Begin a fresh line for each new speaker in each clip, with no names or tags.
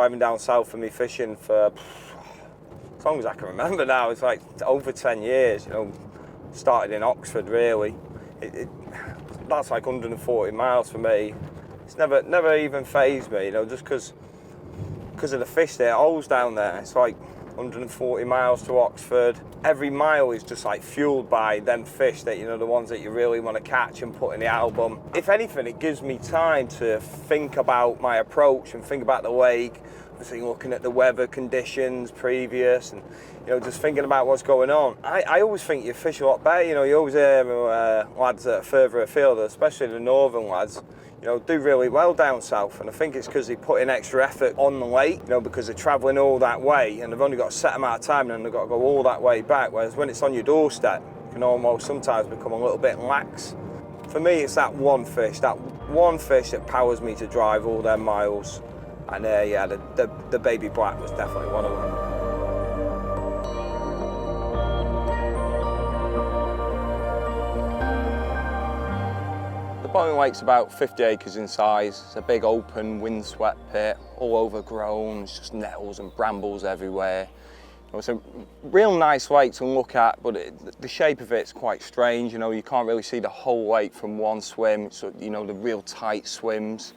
driving down south for me fishing for as long as I can remember now. It's like over 10 years, you know. Started in Oxford, really. That's like 140 miles for me. It's never even fazed me, you know, just because of the fish there, always down there. It's like 140 miles to Oxford. Every mile is just like fueled by them fish that, you know, the ones that you really want to catch and put in the album. If anything, it gives me time to think about my approach and think about the lake, obviously looking at the weather conditions previous and, you know, just thinking about what's going on. I always think you fish a lot better, you know, you always hear lads that are further afield, especially the northern lads, you know, do really well down south, and I think it's because they put in extra effort on the lake, you know, because they're travelling all that way and they've only got a set amount of time and they've got to go all that way back, whereas when it's on your doorstep, it can almost sometimes become a little bit lax. For me, it's that one fish that powers me to drive all them miles, and yeah, the baby black was definitely one of them. Boating Lake's about 50 acres in size. It's a big open windswept pit, all overgrown, it's just nettles and brambles everywhere. It's a real nice lake to look at, but the shape of it's quite strange. You know, you can't really see the whole lake from one swim, so, you know, the real tight swims.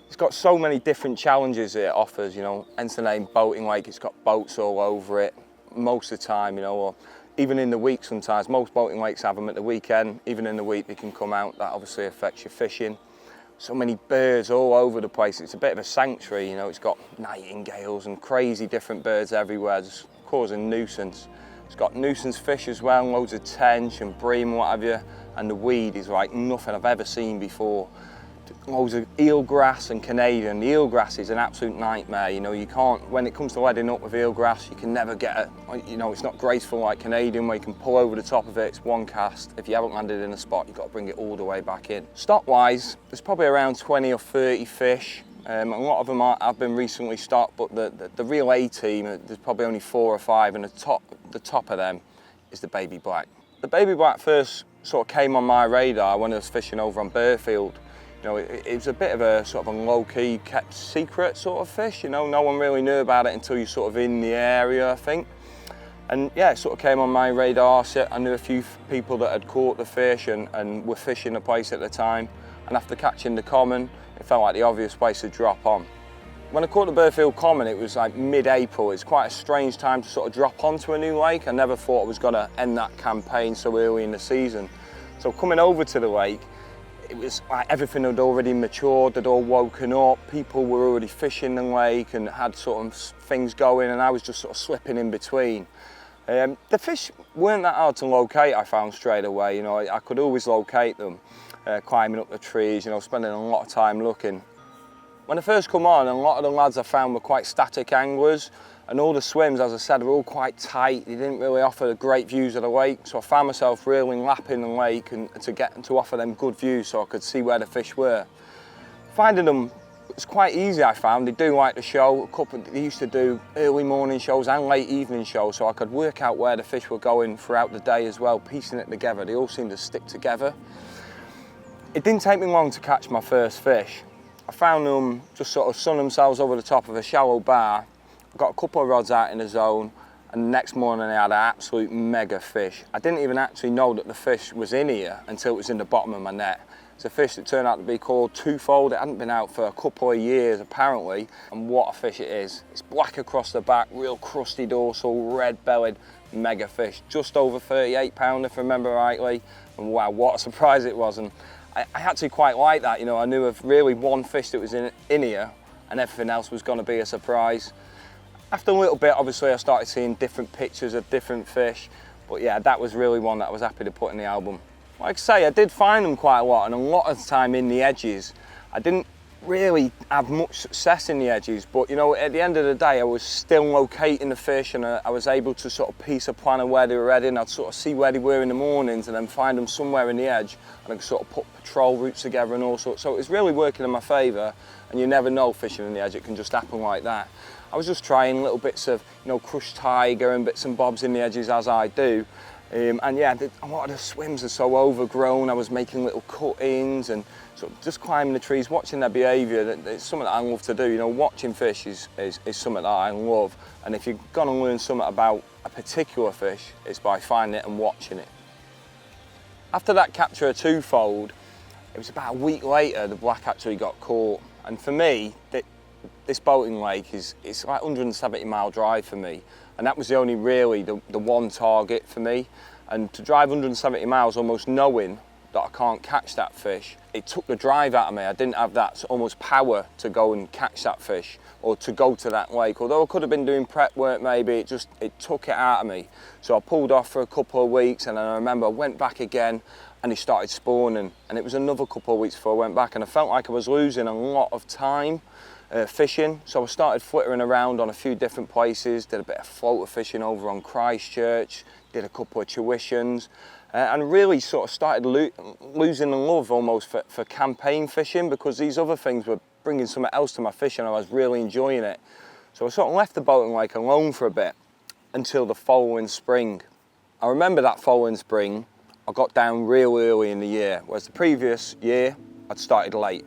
It's got so many different challenges it offers, you know, hence the name Boating Lake. It's got boats all over it most of the time, you know, or even in the week sometimes. Most boating lakes have them at the weekend. Even in the week they can come out. That obviously affects your fishing. So many birds all over the place. It's a bit of a sanctuary, you know. It's got nightingales and crazy different birds everywhere, just causing nuisance. It's got nuisance fish as well, loads of tench and bream and what have you. And the weed is like nothing I've ever seen before. Loads of eelgrass and Canadian. The eelgrass is an absolute nightmare, you know. You can't, when it comes to leading up with eelgrass, you can never get it, you know, it's not graceful like Canadian where you can pull over the top of it, it's one cast. If you haven't landed in a spot, you've got to bring it all the way back in. Stock wise, there's probably around 20 or 30 fish. A lot of them have been recently stocked, but the real A team, there's probably only 4 or 5, and the top of them is the baby black. The baby black first sort of came on my radar when I was fishing over on Burghfield. You know, it was a bit of a sort of a low-key, kept secret sort of fish, you know, no one really knew about it until you're sort of in the area, I think. And yeah, it sort of came on my radar. So I knew a few people that had caught the fish and were fishing the place at the time. And after catching the common, it felt like the obvious place to drop on. When I caught the Burghfield common, it was like mid-April. It's quite a strange time to sort of drop onto a new lake. I never thought I was going to end that campaign so early in the season. So coming over to the lake, it was like everything had already matured, they'd all woken up, people were already fishing the lake and had sort of things going, and I was just sort of slipping in between. The fish weren't that hard to locate, I found straight away. You know, I could always locate them, climbing up the trees, you know, spending a lot of time looking. When I first come on, a lot of the lads I found were quite static anglers, and all the swims, as I said, were all quite tight. They didn't really offer great views of the lake, so I found myself reeling lapping the lake and to offer them good views so I could see where the fish were. Finding them was quite easy, I found. They do like the show. They used to do early morning shows and late evening shows, so I could work out where the fish were going throughout the day as well, piecing it together. They all seemed to stick together. It didn't take me long to catch my first fish. I found them just sort of sun themselves over the top of a shallow bar. Got a couple of rods out in the zone, and the next morning I had an absolute mega fish. I didn't even actually know that the fish was in here until it was in the bottom of my net. It's a fish that turned out to be called twofold. It hadn't been out for a couple of years apparently, and what a fish it is. It's black across the back, real crusty dorsal, red bellied, mega fish. Just over 38 pound if I remember rightly, and wow, what a surprise it was. And I actually quite like that, you know. I knew of really one fish that was in here, and everything else was going to be a surprise. After a little bit, obviously, I started seeing different pictures of different fish, but yeah, that was really one that I was happy to put in the album. Like I say, I did find them quite a lot, and a lot of the time in the edges. I didn't really have much success in the edges, but you know, at the end of the day, I was still locating the fish, and I was able to sort of piece a plan of where they were heading. I'd sort of see where they were in the mornings and then find them somewhere in the edge, and I could sort of put patrol routes together and all sorts. So it was really working in my favour, and you never know fishing in the edge, it can just happen like that. I was just trying little bits of, you know, crushed tiger and bits and bobs in the edges as I do. And yeah, a lot of the swims are so overgrown. I was making little cuttings and sort of just climbing the trees, watching their behaviour. It's something that I love to do. You know, watching fish is something that I love. And if you're going to learn something about a particular fish, it's by finding it and watching it. After that capture of twofold, it was about a week later the black actually got caught. And for me, this boating lake it's like 170-mile drive for me. And that was the only really the one target for me. And to drive 170 miles almost knowing that I can't catch that fish, it took the drive out of me. I didn't have that almost power to go and catch that fish or to go to that lake. Although I could have been doing prep work maybe, it took it out of me. So I pulled off for a couple of weeks, and then I remember I went back again and he started spawning. And it was another couple of weeks before I went back, and I felt like I was losing a lot of time fishing. So I started flittering around on a few different places, did a bit of floater fishing over on Christchurch, did a couple of tuitions, and really sort of started losing the love almost for campaign fishing, because these other things were bringing something else to my fishing and I was really enjoying it. So I sort of left the boating lake alone for a bit until the following spring. I remember that following spring I got down real early in the year, whereas the previous year I'd started late.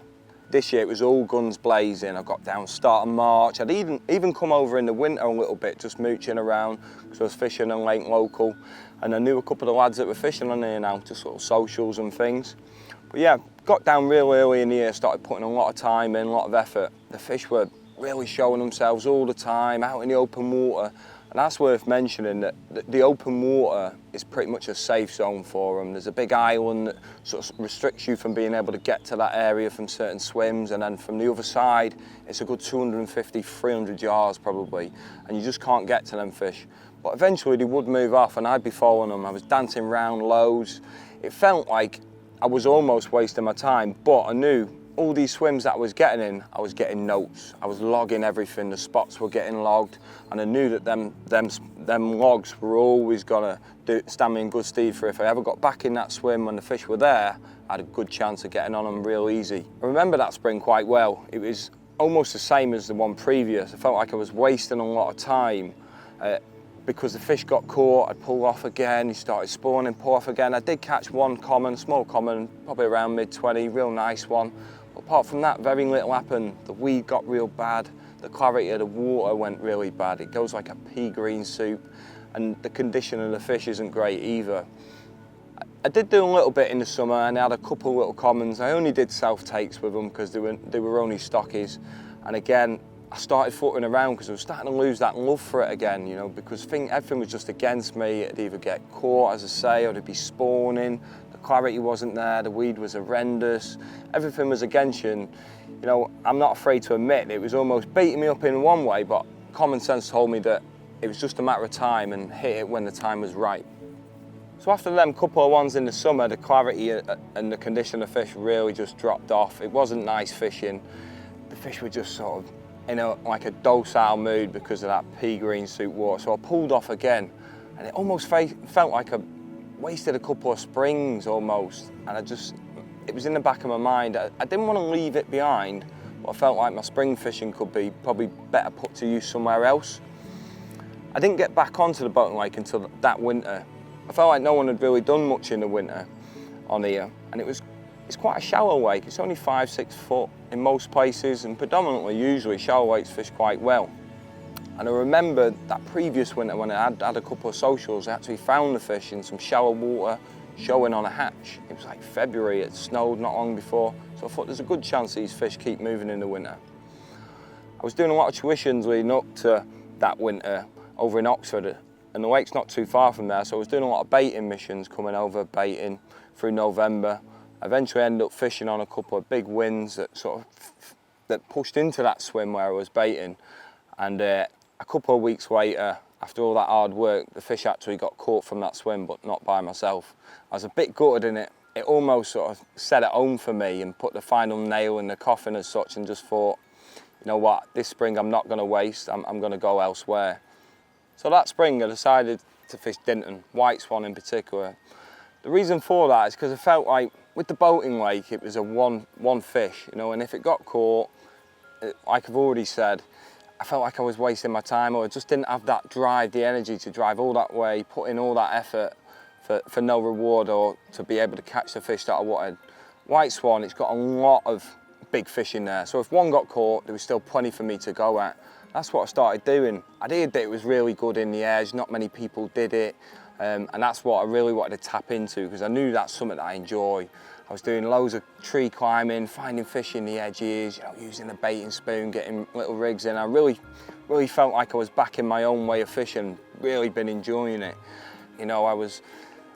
This year it was all guns blazing. I got down start of March. I'd even come over in the winter a little bit, just mooching around, because I was fishing on Lake Local, and I knew a couple of the lads that were fishing on here now, just sort of socials and things. But yeah, got down real early in the year, started putting a lot of time in, a lot of effort. The fish were really showing themselves all the time, out in the open water. And that's worth mentioning, that the open water is pretty much a safe zone for them. There's a big island that sort of restricts you from being able to get to that area from certain swims, and then from the other side, it's a good 250, 300 yards probably, and you just can't get to them fish. But eventually they would move off and I'd be following them. I was dancing round loads. It felt like I was almost wasting my time, but I knew all these swims that I was getting in, I was getting notes. I was logging everything, the spots were getting logged, and I knew that them logs were always gonna stand me in good stead for if I ever got back in that swim when the fish were there, I had a good chance of getting on them real easy. I remember that spring quite well. It was almost the same as the one previous. I felt like I was wasting a lot of time because the fish got caught, I'd pull off again, he started spawning, pull off again. I did catch one common, small common, probably around mid-20, real nice one. But apart from that, very little happened. The weed got real bad, the clarity of the water went really bad. It goes like a pea green soup, and the condition of the fish isn't great either. I did do a little bit in the summer, and I had a couple little commons. I only did self-takes with them because they were only stockies. And again, I started footing around because I was starting to lose that love for it again, you know, because everything was just against me. It'd either get caught, as I say, or it'd be spawning. The clarity wasn't there, the weed was horrendous. Everything was against you, and, you know, I'm not afraid to admit it was almost beating me up in one way, but common sense told me that it was just a matter of time and hit it when the time was right. So after them couple of ones in the summer, the clarity and the condition of the fish really just dropped off. It wasn't nice fishing. The fish were just sort of in like a docile mood because of that pea green soup water. So I pulled off again, and it almost felt like I wasted a couple of springs almost. And it was in the back of my mind. I didn't want to leave it behind, but I felt like my spring fishing could be probably better put to use somewhere else. I didn't get back onto the boating lake until that winter. I felt like no one had really done much in the winter on here, and it's quite a shallow lake. It's only 5-6 foot in most places, and predominantly, usually, shallow lakes fish quite well. And I remember that previous winter when I had a couple of socials, I actually found the fish in some shallow water showing on a hatch. It was like February, it snowed not long before, so I thought there's a good chance these fish keep moving in the winter. I was doing a lot of tuitions leading up to that winter over in Oxford, and the lake's not too far from there, so I was doing a lot of baiting missions, coming over baiting through November. I eventually ended up fishing on a couple of big winds that pushed into that swim where I was baiting, and a couple of weeks later, after all that hard work, the fish actually got caught from that swim, but not by myself. I was a bit gutted in it. It almost sort of set it home for me and put the final nail in the coffin as such, and just thought, you know what, this spring I'm not going to waste, I'm going to go elsewhere. So that spring I decided to fish Dinton, white swan in particular. The reason for that is because I felt like with the boating lake it was a one fish, you know, and if it got caught, like I've already said, I felt like I was wasting my time, or I just didn't have that drive, the energy to drive all that way, put in all that effort for no reward or to be able to catch the fish that I wanted. White swan, it's got a lot of big fish in there, so if one got caught, there was still plenty for me to go at. That's what I started doing. I heard that it was really good in the edge, not many people did it, and that's what I really wanted to tap into, because I knew that's something that I enjoy. I was doing loads of tree climbing, finding fish in the edges, you know, using a baiting spoon, getting little rigs in. I really felt like I was back in my own way of fishing, really been enjoying it. You know, I was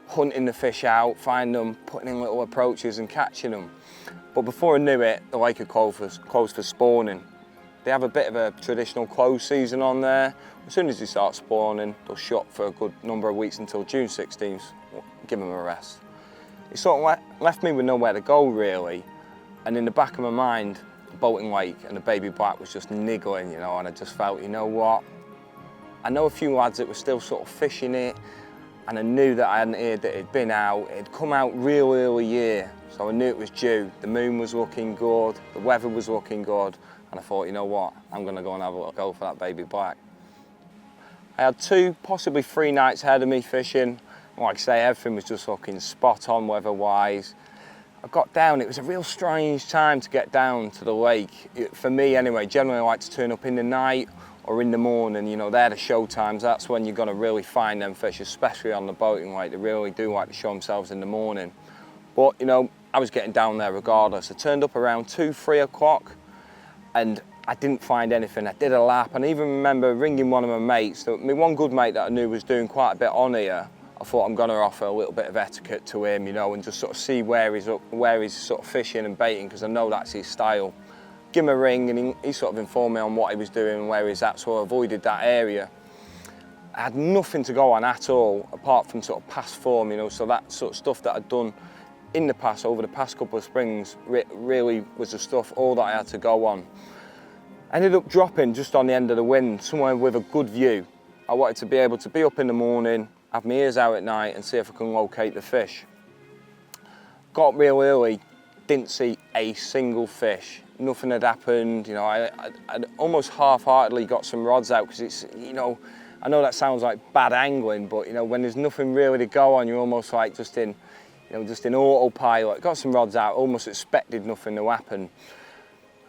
hunting the fish out, finding them, putting in little approaches and catching them. But before I knew it, the lake had closed for spawning. They have a bit of a traditional close season on there. As soon as they start spawning, they'll shut for a good number of weeks until June 16th, give them a rest. It sort of left me with nowhere to go really, and in the back of my mind, the Bolton Lake and the baby black was just niggling, you know, and I just felt, you know what, I know a few lads that were still sort of fishing it, and I knew that I hadn't heard that it'd been out. It'd come out real early year, so I knew it was due. The moon was looking good, the weather was looking good, and I thought, you know what, I'm gonna go and have a little go for that baby black. I had 2, possibly 3 nights ahead of me fishing. Like I say, everything was just looking spot on weather-wise. I got down, it was a real strange time to get down to the lake. For me anyway, generally I like to turn up in the night or in the morning, you know, they're the show times. That's when you're gonna really find them fish, especially on the boating lake. They really do like to show themselves in the morning. But, you know, I was getting down there regardless. I turned up around 2, 3 o'clock and I didn't find anything. I did a lap, and I even remember ringing one of my mates, my one good mate that I knew was doing quite a bit on here. I thought I'm going to offer a little bit of etiquette to him, you know, and just sort of see where he's sort of fishing and baiting, because I know that's his style. Give him a ring, and he sort of informed me on what he was doing and where he's at, so I avoided that area. I had nothing to go on at all, apart from sort of past form, you know, so that sort of stuff that I'd done in the past, over the past couple of springs, really was the stuff, all that I had to go on. I ended up dropping just on the end of the wind, somewhere with a good view. I wanted to be able to be up in the morning, have my ears out at night and see if I can locate the fish. Got up real early, didn't see a single fish. Nothing had happened, you know, I'd almost half-heartedly got some rods out, because it's, you know, I know that sounds like bad angling, but you know, when there's nothing really to go on, you're almost like just in autopilot. Got some rods out, almost expected nothing to happen.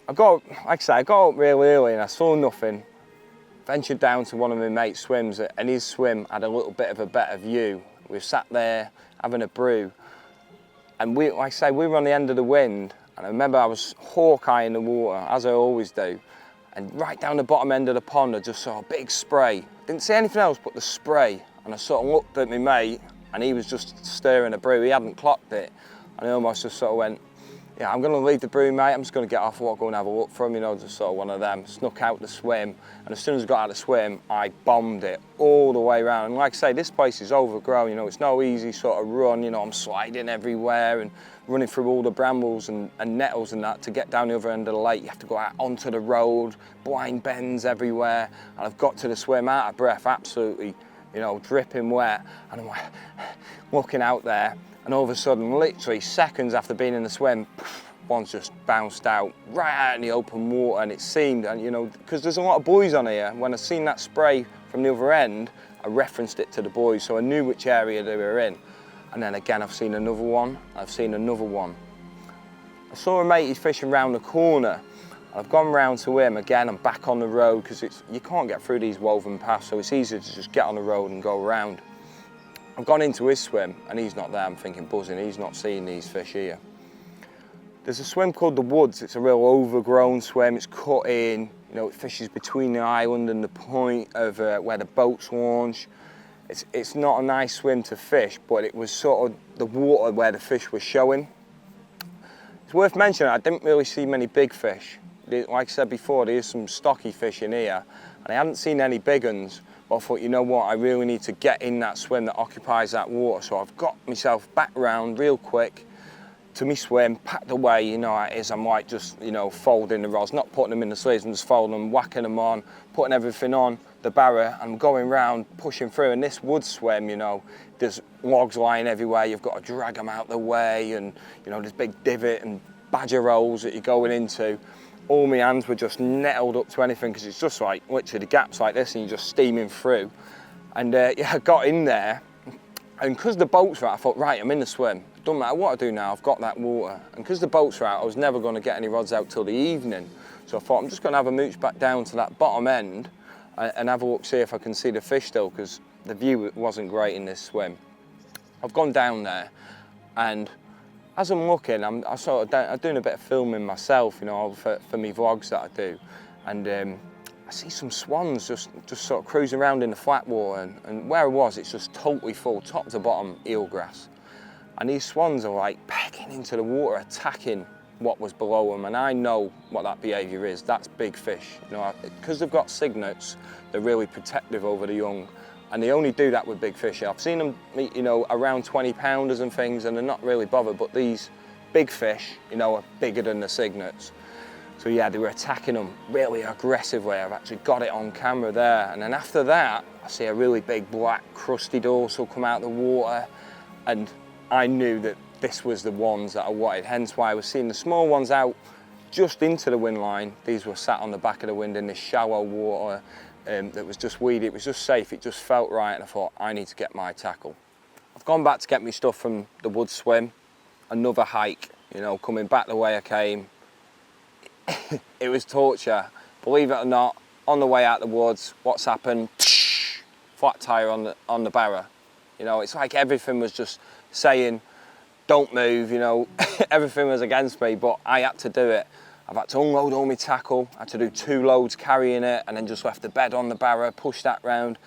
Like I say, I got up real early and I saw nothing. Ventured down to one of my mates' swims, and his swim had a little bit of a better view. We sat there having a brew, and like I say, we were on the end of the wind, and I remember I was hawk-eye in the water, as I always do, and right down the bottom end of the pond I just saw a big spray. Didn't see anything else but the spray, and I sort of looked at my mate, and he was just stirring a brew. He hadn't clocked it, and I almost just sort of went, yeah, I'm going to leave the brew, mate. I'm just going to get off, walk, go and have a look for him, you know, just sort of one of them. Snuck out the swim, and as soon as I got out the swim, I bombed it all the way around. And like I say, this place is overgrown, you know, it's no easy sort of run, you know, I'm sliding everywhere and running through all the brambles and nettles and that to get down the other end of the lake. You have to go out onto the road, blind bends everywhere, and I've got to the swim out of breath, absolutely, you know, dripping wet, and I'm like, looking out there. And all of a sudden, literally seconds after being in the swim, one's just bounced out right out in the open water, and it seemed, and you know, because there's a lot of buoys on here, when I seen that spray from the other end, I referenced it to the buoys, so I knew which area they were in. And then again, I've seen another one, I've seen another one. I saw a mate, he's fishing round the corner, and I've gone round to him. Again, I'm back on the road, because you can't get through these woven paths, so it's easier to just get on the road and go around. I've gone into his swim and he's not there. I'm thinking buzzing, he's not seeing these fish here. There's a swim called the Woods. It's a real overgrown swim. It's cut in, you know, it fishes between the island and the point of where the boats launch. It's not a nice swim to fish, but it was sort of the water where the fish were showing. It's worth mentioning, I didn't really see many big fish. Like I said before, there's some stocky fish in here, and I hadn't seen any big ones. But I thought, you know what, I really need to get in that swim that occupies that water. So I've got myself back round real quick to me swim, packed away, you know how it is. I'm like just, you know, folding the rods, not putting them in the sleeves, I'm just folding them, whacking them on, putting everything on the barra, and going round, pushing through. And this wood swim, you know, there's logs lying everywhere, you've got to drag them out the way, and, you know, there's big divot and badger rolls that you're going into. All my hands were just nettled up to anything, because it's just like literally the gaps like this and you're just steaming through. And yeah, I got in there And because the boats were out, I thought, right, I'm in the swim. Doesn't matter what I do now, I've got that water. And because the boats were out, I was never going to get any rods out till the evening. So I thought, I'm just going to have a mooch back down to that bottom end and have a look, see if I can see the fish still, because the view wasn't great in this swim. I've gone down there, and as I'm looking, I'm doing a bit of filming myself, you know, for me vlogs that I do. And I see some swans just sort of cruising around in the flat water, and where I was, it's just totally full, top to bottom, eelgrass. And these swans are like pecking into the water, attacking what was below them, and I know what that behaviour is. That's big fish. You know, because they've got cygnets, they're really protective over the young, and they only do that with big fish. I've seen them meet, you know, around 20-pounders and things, and they're not really bothered, but these big fish, you know, are bigger than the cygnets. So yeah, they were attacking them really aggressively. I've actually got it on camera there. And then after that, I see a really big black crusty dorsal come out of the water, and I knew that this was the ones that I wanted, hence why I was seeing the small ones out just into the wind line. These were sat on the back of the wind in this shallow water that was just weedy. It was just safe, it just felt right, and I thought, I need to get my tackle. I've gone back to get my stuff from the wood swim, another hike, you know, coming back the way I came. It was torture, believe it or not. On the way out the woods, what's happened? Flat tire on the barra. You know, it's like everything was just saying, don't move, you know. Everything was against me, but I had to do it. I've had to unload all my tackle, I had to do 2 loads carrying it, and then just left the bed on the barra, pushed that round,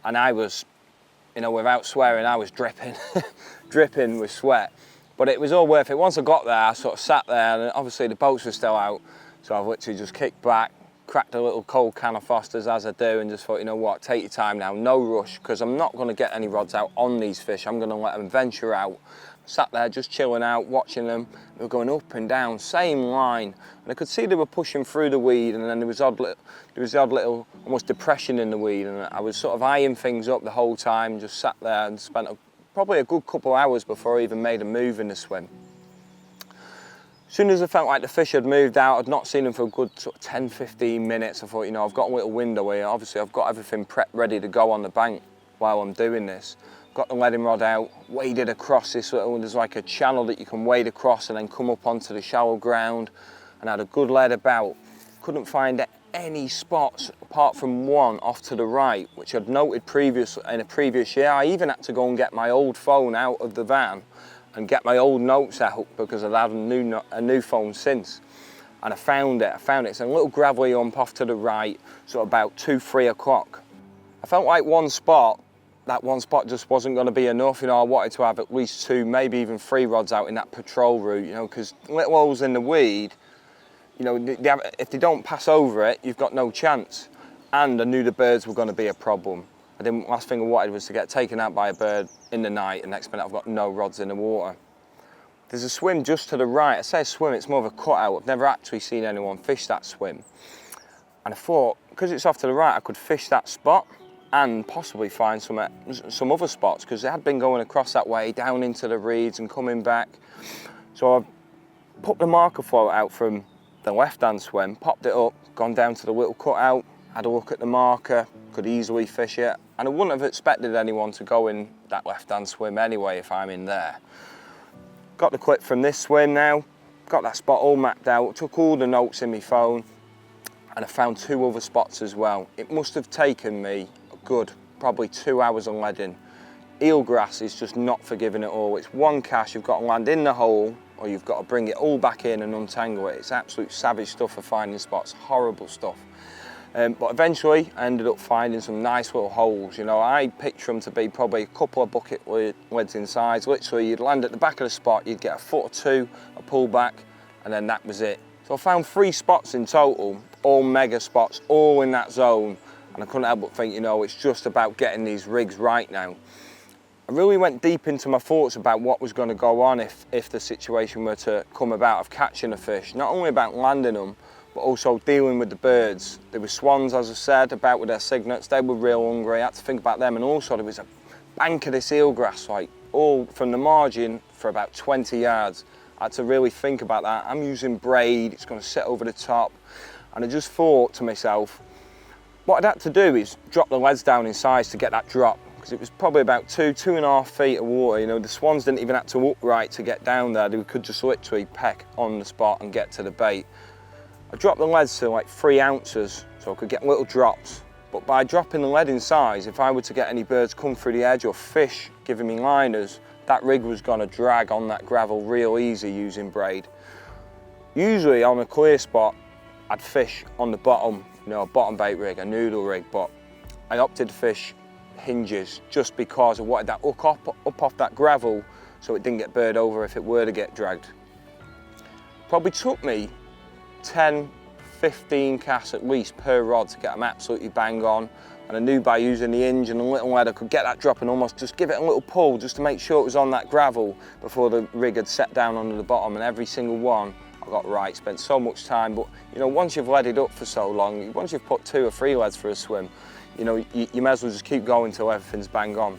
and I was, you know, without swearing, I was dripping, dripping with sweat. But it was all worth it. Once I got there, I sort of sat there, and obviously the boats were still out, so I've literally just kicked back, cracked a little cold can of Foster's as I do, and just thought, you know what, take your time now, no rush, because I'm not going to get any rods out on these fish. I'm going to let them venture out. Sat there just chilling out, watching them. They were going up and down, same line, and I could see they were pushing through the weed, and then there was the odd little almost depression in the weed, and I was sort of eyeing things up the whole time, just sat there and spent probably a good couple of hours before I even made a move in the swim. As soon as I felt like the fish had moved out, I'd not seen them for a good sort of 10-15 minutes, I thought, you know, I've got a little window here. Obviously, I've got everything prepped, ready to go on the bank while I'm doing this. Got the leading rod out, waded across this little, there's like a channel that you can wade across and then come up onto the shallow ground, and had a good lead about. Couldn't find any spots apart from one off to the right, which I'd noted in a previous year. I even had to go and get my old phone out of the van and get my old notes out because I'd had a new phone since. And I found it. It's a little gravelly hump off to the right, so about 2-3 o'clock. I felt like that one spot just wasn't going to be enough. You know, I wanted to have at least 2, maybe even 3 rods out in that patrol route, you know, because little holes in the weed, you know, if they don't pass over it, you've got no chance. And I knew the birds were going to be a problem. Last thing I wanted was to get taken out by a bird in the night, and next minute I've got no rods in the water. There's a swim just to the right. I say swim, it's more of a cutout. I've never actually seen anyone fish that swim. And I thought, because it's off to the right, I could fish that spot and possibly find some other spots, because it had been going across that way, down into the reeds and coming back. So I've put the marker float out from the left-hand swim, popped it up, gone down to the little cutout, had a look at the marker, could easily fish it, and I wouldn't have expected anyone to go in that left-hand swim anyway if I'm in there. Got the clip from this swim now, got that spot all mapped out, took all the notes in my phone, and I found 2 other spots as well. It must have taken me a good probably 2 hours of leading. Eelgrass is just not forgiving at all. It's one cast, you've got to land in the hole, or you've got to bring it all back in and untangle it. It's absolute savage stuff for finding spots, horrible stuff. But eventually I ended up finding some nice little holes. You know, I picture them to be probably a couple of bucket lids in size. Literally, you'd land at the back of the spot, you'd get a foot or 2, a pull back, and then that was it. So I found 3 spots in total, all mega spots, all in that zone, and I couldn't help but think, you know, it's just about getting these rigs right now. I really went deep into my thoughts about what was going to go on if the situation were to come about of catching a fish. Not only about landing them, but also dealing with the birds. There were swans, as I said, about with their cygnets. They were real hungry. I had to think about them, and also there was a bank of this eelgrass, like all from the margin for about 20 yards. I had to really think about that. I'm using braid, it's going to sit over the top, and I just thought to myself, what I'd had to do is drop the leads down in size to get that drop, because it was probably about 2.5 feet of water. You know, the swans didn't even have to upright to get down there. They could just literally peck on the spot and get to the bait. I dropped the leads to like 3 ounces, so I could get little drops. But by dropping the lead in size, if I were to get any birds come through the edge or fish giving me liners, that rig was going to drag on that gravel real easy using braid. Usually on a clear spot, I'd fish on the bottom, you know, a bottom bait rig, a noodle rig, but I opted to fish hinges just because I wanted that hook up off that gravel so it didn't get bird over if it were to get dragged. Probably took me 10, 15 casts at least per rod to get them absolutely bang on, and I knew by using the hinge and a little lead I could get that drop and almost just give it a little pull just to make sure it was on that gravel before the rig had set down under the bottom, and every single one I got right. Spent so much time, but you know, once you've leaded up for so long, once you've put 2 or 3 leads for a swim, you know, you may as well just keep going till everything's bang on.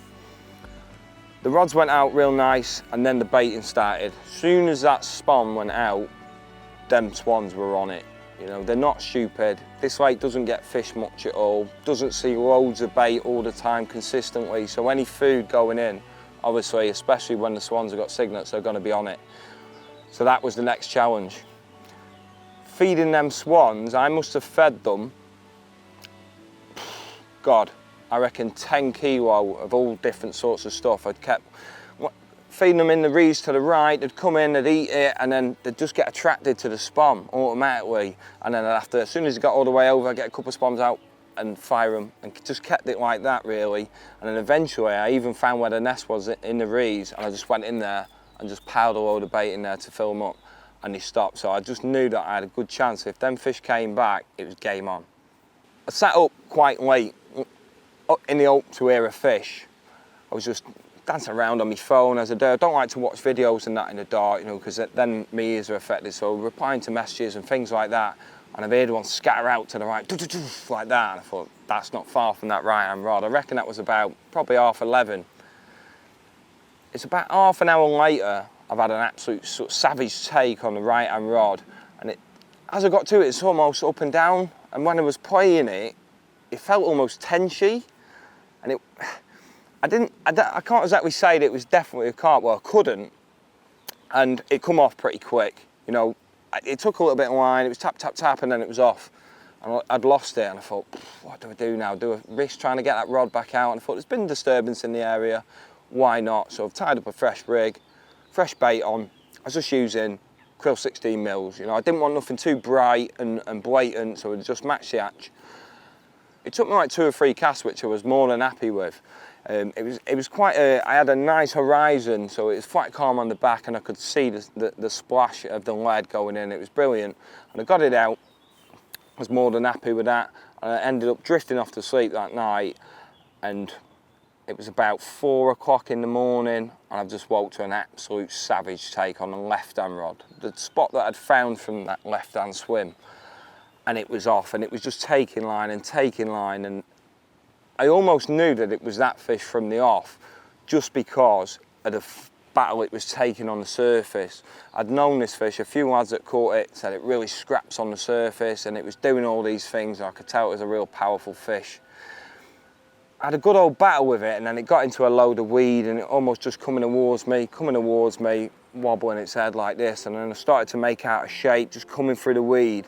The rods went out real nice and then the baiting started. As soon as that spawn went out, them swans were on it. You know, they're not stupid. This lake doesn't get fished much at all, doesn't see loads of bait all the time consistently, so any food going in, obviously, especially when the swans have got cygnets, they're going to be on it. So that was the next challenge. Feeding them swans, I must have fed them, God, I reckon 10 kilo of all different sorts of stuff. I'd kept feeding them in the reeds to the right, they'd come in, they'd eat it, and then they'd just get attracted to the spawn automatically. And then after, as soon as it got all the way over, I'd get a couple of spawns out and fire them, and just kept it like that really. And then eventually I even found where the nest was in the reeds, and I just went in there and just piled a load of bait in there to fill them up, and they stopped. So I just knew that I had a good chance. If them fish came back, it was game on. I sat up quite late in the oak to hear a fish. I was just dancing around on my phone as I do. I don't like to watch videos and that in the dark, you know, because then my ears are affected. So replying to messages and things like that, and I've heard one scatter out to the right, like that, and I thought, that's not far from that right-hand rod. I reckon that was about probably 11:30. It's about half an hour later, I've had an absolute sort of savage take on the right-hand rod, and as I got to it, it's almost up and down, and when I was playing it, it felt almost tensy, and I can't exactly say that it was definitely a carp. Well, I couldn't, and it come off pretty quick. You know, it took a little bit of line, it was tap, tap, tap, and then it was off. And I'd lost it, and I thought, what do I do now? Do I risk trying to get that rod back out? And I thought, there's been disturbance in the area, why not? So I've tied up a fresh rig, fresh bait on. I was just using krill 16 mils. You know, I didn't want nothing too bright and blatant, so it just matched the hatch. It took me like 2 or 3 casts, which I was more than happy with. It was quite I had a nice horizon, so it was quite calm on the back, and I could see the splash of the lead going in. It was brilliant, and I got it out. I was more than happy with that, and I ended up drifting off to sleep that night, and it was about 4 o'clock in the morning, and I've just woke to an absolute savage take on the left-hand rod, the spot that I'd found from that left-hand swim, and it was off, and it was just taking line, and I almost knew that it was that fish from the off, just because of the battle it was taking on the surface. I'd known this fish, a few lads that caught it said it really scraps on the surface, and it was doing all these things, and I could tell it was a real powerful fish. I had a good old battle with it, and then it got into a load of weed, and it almost just coming towards me, wobbling its head like this, and then I started to make out a shape just coming through the weed.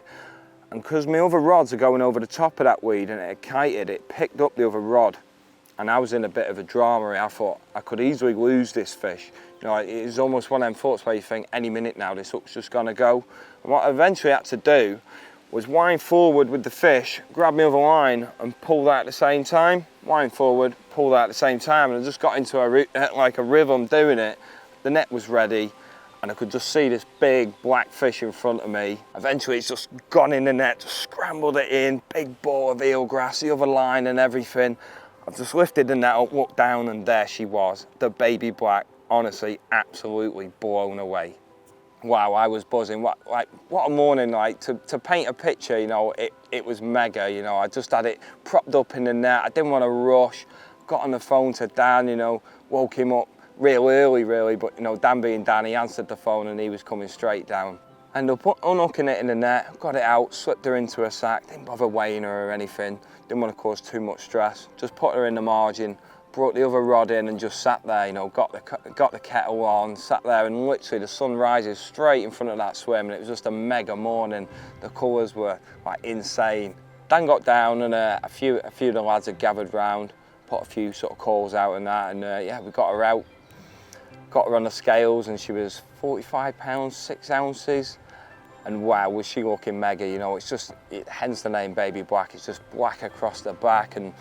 And because my other rods are going over the top of that weed and it had kited, it picked up the other rod. And I was in a bit of a drama. I thought I could easily lose this fish. You know, it was almost one of them thoughts where you think, any minute now this hook's just gonna go. And what I eventually had to do was wind forward with the fish, grab my other line and pull that at the same time. Wind forward, pull that at the same time, and I just got into a rhythm doing it. The net was ready, and I could just see this big black fish in front of me. Eventually it's just gone in the net, just scrambled it in, big ball of eelgrass, the other line and everything. I've just lifted the net up, looked down, and there she was, the baby black. Honestly, absolutely blown away. Wow, I was buzzing. What a morning, like, to paint a picture, you know, it was mega, you know. I just had it propped up in the net, I didn't want to rush. Got on the phone to Dan, you know, woke him up real early really, but you know, Dan being Dan, he answered the phone and he was coming straight down. Ended up unhooking it in the net, got it out, slipped her into a sack, didn't bother weighing her or anything, didn't want to cause too much stress, just put her in the margin, brought the other rod in and just sat there, you know, got the kettle on, sat there, and literally the sun rises straight in front of that swim, and it was just a mega morning. The colours were like insane. Dan got down, and a few of the lads had gathered round, put a few sort of calls out and that, and yeah, we got her out, got her on the scales, and she was 45 pounds, 6 ounces. And wow, was she looking mega, you know, it's just, hence the name Baby Black, it's just black across the back, and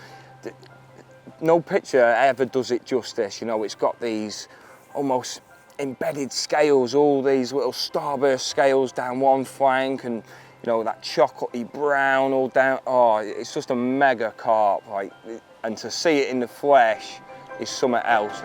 no picture ever does it justice, you know. It's got these almost embedded scales, all these little starburst scales down one flank, and you know, that chocolatey brown all down. Oh, it's just a mega carp, like, and to see it in the flesh is something else.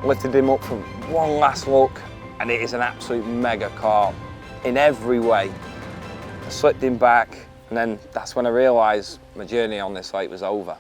Lifted him up for one last look, and it is an absolute mega carp in every way. I slipped him back, and then that's when I realised my journey on this lake was over.